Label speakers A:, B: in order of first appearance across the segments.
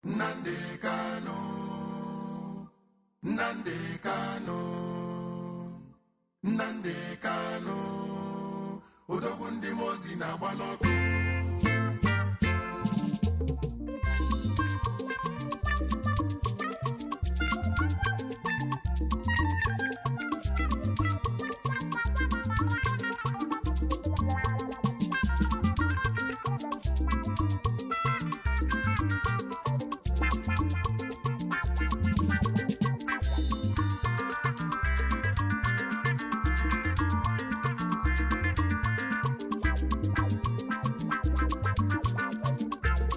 A: Nnamdi Kanu, Nnamdi Kanu, Nnamdi Kanu, odogwu ndị mozi na-agbala ọkụ.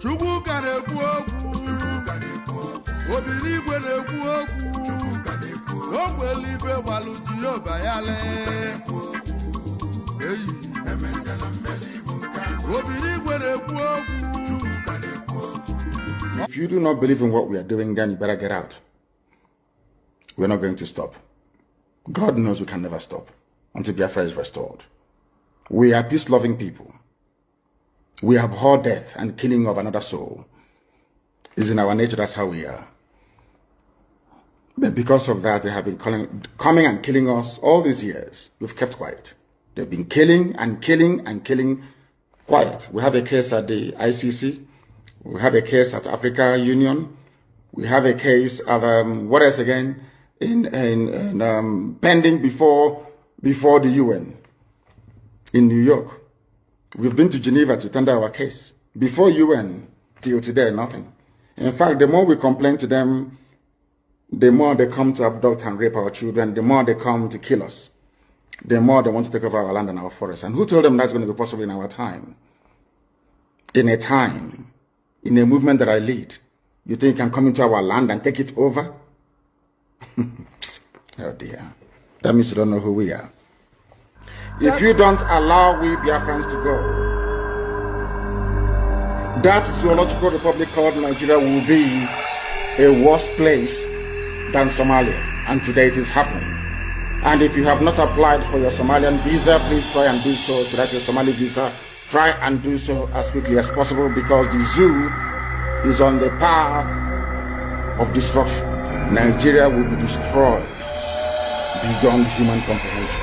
A: Chukwu ka na-ekwu okwu, Obinigwe na-ekwu okwu, ogwe eluigwe gbalụ Jehova ya lee. Obinigwe na-ekwu okwu.
B: If you do not believe in what we are doing, then you better get out. We're not going to stop. God knows we can never stop until Biafra is restored. We are peace-loving people. We abhor death and killing of another soul. It's in our nature, that's how we are. But because of that, they have been coming and killing us all these years. We've kept quiet. They've been killing and killing and killing quiet. We have a case at the ICC. We have a case at Africa Union. We have a case at, what else again? Pending before the UN in New York. We've been to Geneva to tender our case. Before UN, till today, nothing. In fact, the more we complain to them, the more they come to abduct and rape our children, the more they come to kill us, the more they want to take over our land and our forests. And who told them that's going to be possible in our time? In a movement that I lead, you think you can come into our land and take it over? Oh dear. That means you don't know who we are. If you don't allow we Biafrans to go, that zoological republic called Nigeria will be a worse place than Somalia. And today it is happening. And if you have not applied for your Somalian visa, please try and do so. Should I say Somali visa? Try and do so as quickly as possible, because the zoo is on the path of destruction. Nigeria will be destroyed beyond human comprehension.